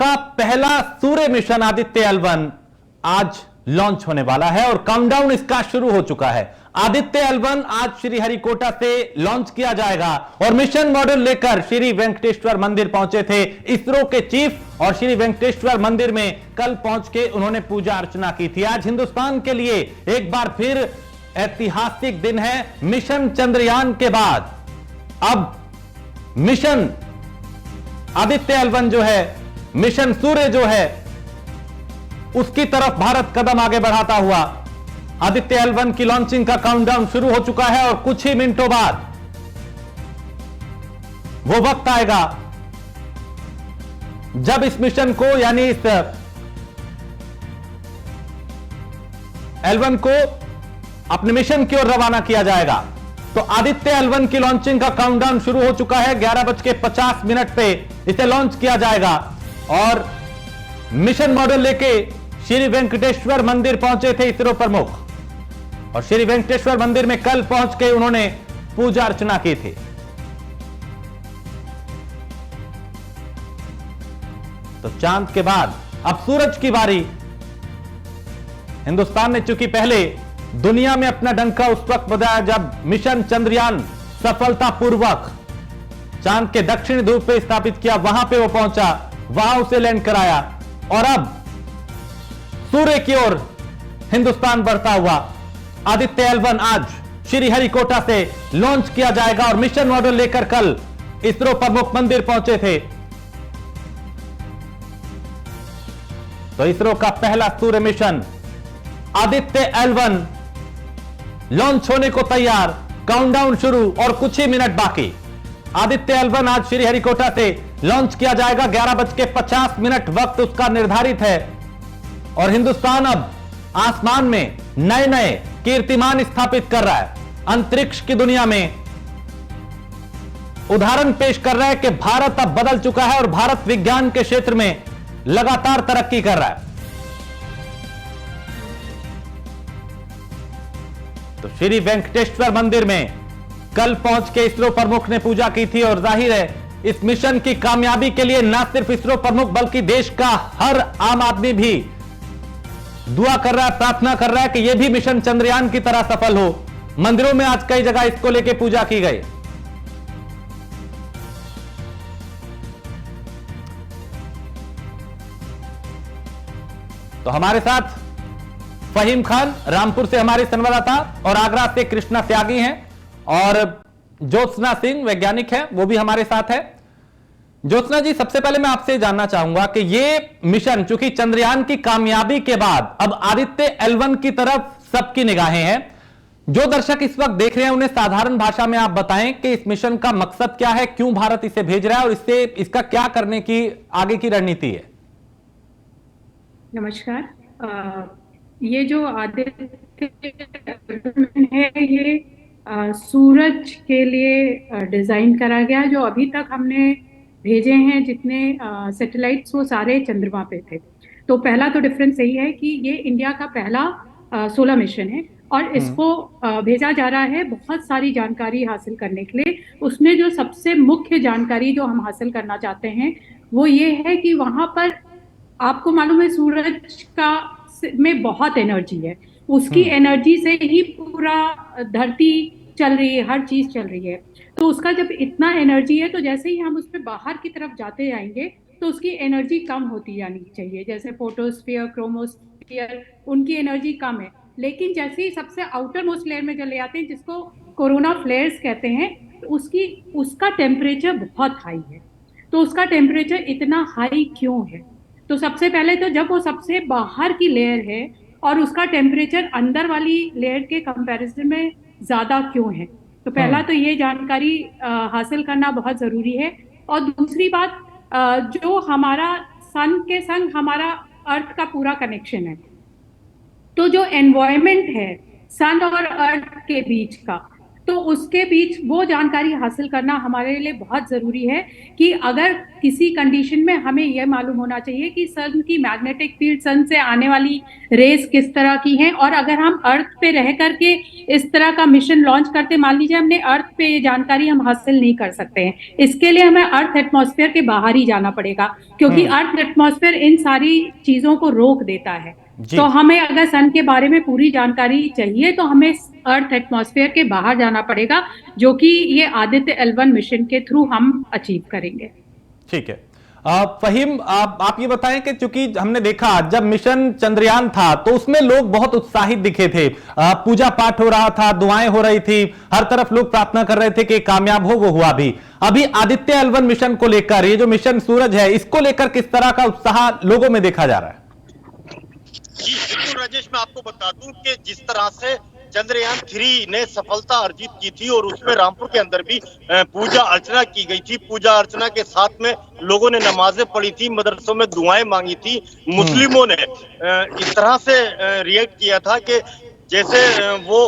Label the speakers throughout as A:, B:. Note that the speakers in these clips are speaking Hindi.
A: का पहला सूर्य मिशन आदित्य L1 आज लॉन्च होने वाला है और काउंटडाउन इसका शुरू हो चुका है। आदित्य L1 आज श्रीहरिकोटा से लॉन्च किया जाएगा और मिशन मॉड्यूल लेकर श्री वेंकटेश्वर मंदिर पहुंचे थे इसरो के चीफ और श्री वेंकटेश्वर मंदिर में कल पहुंच के उन्होंने पूजा अर्चना की थी। आज हिंदुस्तान के लिए एक बार फिर ऐतिहासिक दिन है। मिशन चंद्रयान के बाद अब मिशन आदित्य L1 जो है, मिशन सूर्य जो है, उसकी तरफ भारत कदम आगे बढ़ाता हुआ आदित्य L1 की लॉन्चिंग का काउंटडाउन शुरू हो चुका है और कुछ ही मिनटों बाद वो वक्त आएगा जब इस मिशन को यानी इस L1 को अपने मिशन की ओर रवाना किया जाएगा। तो आदित्य L1 की लॉन्चिंग का काउंटडाउन शुरू हो चुका है। 11:50 पे इसे लॉन्च किया जाएगा और मिशन मॉड्यूल लेके श्री वेंकटेश्वर मंदिर पहुंचे थे इसरो प्रमुख और श्री वेंकटेश्वर मंदिर में कल पहुंच के उन्होंने पूजा अर्चना की थी। तो चांद के बाद अब सूरज की बारी। हिंदुस्तान ने चूंकि पहले दुनिया में अपना डंका उस वक्त बजाया जब मिशन चंद्रयान सफलतापूर्वक चांद के दक्षिणी ध्रुव पे स्थापित किया, वहां पे वो पहुंचा, वहां उसे लैंड कराया और अब सूर्य की ओर हिंदुस्तान बढ़ता हुआ आदित्य L1 आज श्रीहरिकोटा से लॉन्च किया जाएगा और मिशन मॉड्यूल लेकर कल इसरो प्रमुख मंदिर पहुंचे थे। तो इसरो का पहला सूर्य मिशन आदित्य L1 लॉन्च होने को तैयार, काउंटडाउन शुरू और कुछ ही मिनट बाकी। आदित्य L1 आज श्रीहरिकोटा से लॉन्च किया जाएगा। 11:50 वक्त उसका निर्धारित है और हिंदुस्तान अब आसमान में नए नए कीर्तिमान स्थापित कर रहा है। अंतरिक्ष की दुनिया में उदाहरण पेश कर रहा है कि भारत अब बदल चुका है और भारत विज्ञान के क्षेत्र में लगातार तरक्की कर रहा है। तो श्री वेंकटेश्वर मंदिर में कल पहुंच के इसरो प्रमुख ने पूजा की थी और जाहिर है इस मिशन की कामयाबी के लिए न सिर्फ इसरो प्रमुख बल्कि देश का हर आम आदमी भी दुआ कर रहा है, प्रार्थना कर रहा है कि यह भी मिशन चंद्रयान की तरह सफल हो। मंदिरों में आज कई जगह इसको लेकर पूजा की गई। तो हमारे साथ फहीम खान रामपुर से हमारे संवाददाता और आगरा से कृष्णा त्यागी हैं और ज्योत्सना सिंह वैज्ञानिक हैं, वो भी हमारे साथ है। ज्योत्सना जी, सबसे पहले मैं आपसे जानना चाहूंगा कि ये मिशन चूंकि चंद्रयान की कामयाबी के बाद अब आदित्य L1 की तरफ सबकी निगाहें हैं। जो दर्शक इस वक्त देख रहे हैं उन्हें साधारण भाषा में आप बताएं कि इस मिशन का मकसद क्या है, क्यों भारत इसे भेज रहा है और इससे इसका क्या करने की आगे की रणनीति है।
B: नमस्कार। ये जो आदित्य है ये सूरज के लिए डिजाइन करा गया। जो अभी तक हमने भेजे हैं जितने सैटेलाइट्स वो सारे चंद्रमा पे थे। तो पहला तो डिफरेंस यही है कि ये इंडिया का पहला सोलर मिशन है और इसको भेजा जा रहा है बहुत सारी जानकारी हासिल करने के लिए। उसमें जो सबसे मुख्य जानकारी जो हम हासिल करना चाहते हैं वो ये है कि वहां पर आपको मालूम है सूरज का में बहुत एनर्जी है, उसकी एनर्जी से ही पूरा धरती चल रही है, हर चीज चल रही है। तो उसका जब इतना एनर्जी है तो जैसे ही हम उस पर बाहर की तरफ जाते जाएंगे तो उसकी एनर्जी कम होती जानी चाहिए। जैसे फोटोस्फीयर, क्रोमोस्फीयर, उनकी एनर्जी कम है, लेकिन जैसे ही सबसे आउटर मोस्ट लेयर में चले जाते हैं जिसको कोरोना फ्लेयर्स कहते हैं, तो उसका टेम्परेचर बहुत हाई है। तो उसका टेम्परेचर इतना हाई क्यों है? तो सबसे पहले तो जब वो सबसे बाहर की लेयर है और उसका टेम्परेचर अंदर वाली लेयर के कंपैरिजन में ज्यादा क्यों है, तो पहला तो ये जानकारी हासिल करना बहुत जरूरी है। और दूसरी बात, जो हमारा सन के संग हमारा अर्थ का पूरा कनेक्शन है, तो जो एनवायरमेंट है सन और अर्थ के बीच का, तो उसके बीच वो जानकारी हासिल करना हमारे लिए बहुत जरूरी है कि अगर किसी कंडीशन में हमें यह मालूम होना चाहिए कि सन की मैग्नेटिक फील्ड, सन से आने वाली रेस किस तरह की हैं, और अगर हम अर्थ पे रह करके इस तरह का मिशन लॉन्च करते, मान लीजिए हमने अर्थ पे ये जानकारी हम हासिल नहीं कर सकते हैं, इसके लिए हमें अर्थ एटमॉस्फेयर के बाहर ही जाना पड़ेगा, क्योंकि अर्थ एटमॉस्फेयर इन सारी चीजों को रोक देता है। तो हमें अगर सन के बारे में पूरी जानकारी चाहिए तो हमें अर्थ एटमॉस्फेयर के बाहर जाना पड़ेगा, जो कि ये आदित्य L1 मिशन के थ्रू हम अचीव करेंगे।
A: ठीक है। फहीम, आप ये बताएं कि चूंकि हमने देखा जब मिशन चंद्रयान था तो उसमें लोग बहुत उत्साहित दिखे थे, पूजा पाठ हो रहा था, दुआएं हो रही थी, हर तरफ लोग प्रार्थना कर रहे थे कि कामयाब हो, वो हुआ भी। अभी आदित्य L1 मिशन को लेकर, ये जो मिशन सूरज है, इसको लेकर किस तरह का उत्साह लोगों में देखा जा रहा है?
C: जी बिल्कुल राजेश, मैं आपको बता दूं कि जिस तरह से चंद्रयान 3 ने सफलता अर्जित की थी और उसमें रामपुर के अंदर भी पूजा अर्चना की गई थी। पूजा अर्चना के साथ में लोगों ने नमाजें पढ़ी थी, मदरसों में दुआएं मांगी थी। मुस्लिमों ने इस तरह से रिएक्ट किया था कि जैसे वो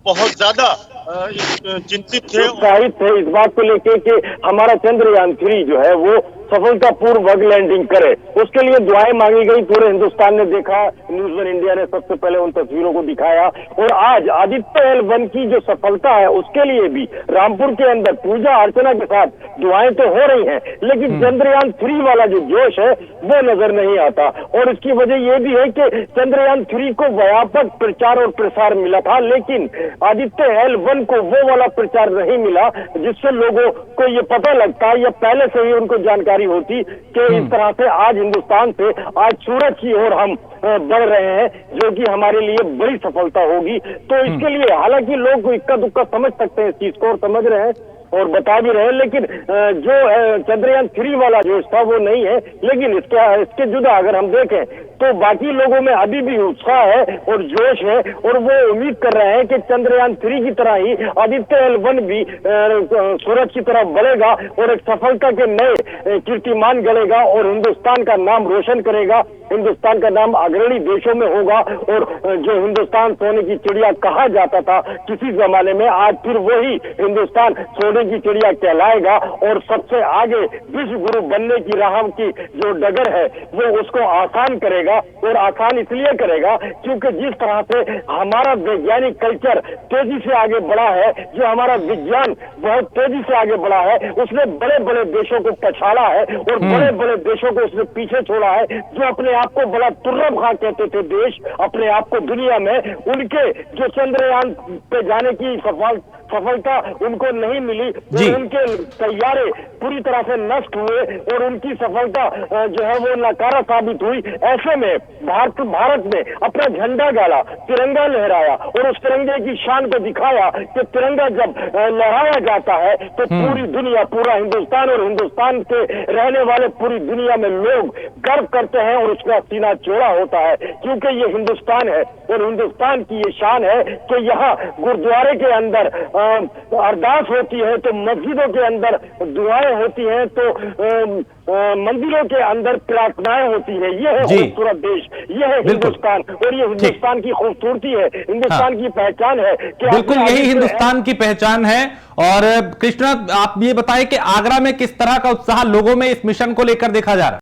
C: बहुत ज्यादा चिंतित थे,
D: उत्साहित थे इस बात को लेके कि हमारा चंद्रयान 3 जो है वो सफलतापूर्वक लैंडिंग करे। उसके लिए दुआएं मांगी गई, पूरे हिंदुस्तान ने देखा, न्यूज़ वन इंडिया ने सबसे पहले उन तस्वीरों को दिखाया। और आज आदित्य L1 की जो सफलता है उसके लिए भी रामपुर के अंदर पूजा अर्चना के साथ दुआएं तो हो रही हैं, लेकिन चंद्रयान 3 वाला जो जोश है वो नजर नहीं आता। और इसकी वजह ये भी है कि चंद्रयान 3 को व्यापक प्रचार और प्रसार मिला था, लेकिन आदित्य L1 को वो वाला प्रचार नहीं मिला जिससे लोगों को ये पता लगता या पहले से ही उनको जानकारी होती कि इस तरह से आज हिंदुस्तान से आज सूरज की ओर हम बढ़ रहे हैं, जो कि हमारे लिए बड़ी सफलता होगी। तो इसके लिए हालांकि लोग इक्का दुक्का समझ सकते हैं इस चीज को और समझ रहे हैं और बता भी रहे हैं, लेकिन जो चंद्रयान 3 वाला जोश था वो नहीं है। लेकिन इसके जुदा अगर हम देखें तो बाकी लोगों में अभी भी उत्साह है और जोश है, और वो उम्मीद कर रहे हैं कि चंद्रयान 3 की तरह ही आदित्य L1 भी सूरज की तरफ बढ़ेगा और एक सफलता के नए कीर्तिमान गढ़ेगा और हिंदुस्तान का नाम रोशन करेगा, हिंदुस्तान का नाम अग्रणी देशों में होगा। और जो हिंदुस्तान सोने की चिड़िया कहा जाता था किसी जमाने में, आज फिर वही हिंदुस्तान सोने की चिड़िया कहलाएगा और सबसे आगे विश्व गुरु बनने की राह की जो डगर है वो उसको आसान करेगा। और आसान इसलिए करेगा क्योंकि जिस तरह से हमारा वैज्ञानिक कल्चर तेजी से आगे बढ़ा है, जो हमारा विज्ञान बहुत तेजी से आगे बढ़ा है, उसने बड़े बड़े देशों को पछाड़ा है और बड़े बड़े देशों को उसने पीछे छोड़ा है। जो अपने आप को बड़ा तुर्रम खां कहते थे देश अपने आप को दुनिया में, उनके जो चंद्रयान पे जाने की सफलता उनको नहीं मिली, तो उनके तैयारे पूरी तरह से नष्ट हुए और उनकी सफलता जो है वो नकारा साबित हुई। ऐसे में भारत ने अपना झंडा गाड़ा, तिरंगा लहराया और उस तिरंगे की शान को दिखाया कि तिरंगा जब लहराया जाता है तो पूरी दुनिया, पूरा हिंदुस्तान और हिंदुस्तान के रहने वाले पूरी दुनिया में लोग गर्व करते हैं और उसका सीना चौड़ा होता है, क्योंकि ये हिंदुस्तान है और हिंदुस्तान की ये शान है कि यहाँ गुरुद्वारे के अंदर अरदास होती है, तो मस्जिदों के अंदर दुआएं होती हैं, तो मंदिरों के अंदर प्रार्थनाएं होती है। ये है खूबसूरत देश, ये है हिंदुस्तान, और ये हिंदुस्तान की खूबसूरती है, हिंदुस्तान की पहचान है कि
A: बिल्कुल यही हिंदुस्तान की पहचान है। और कृष्णा, आप ये बताएं कि आगरा में किस तरह का उत्साह लोगों में इस मिशन को लेकर देखा जा रहा है?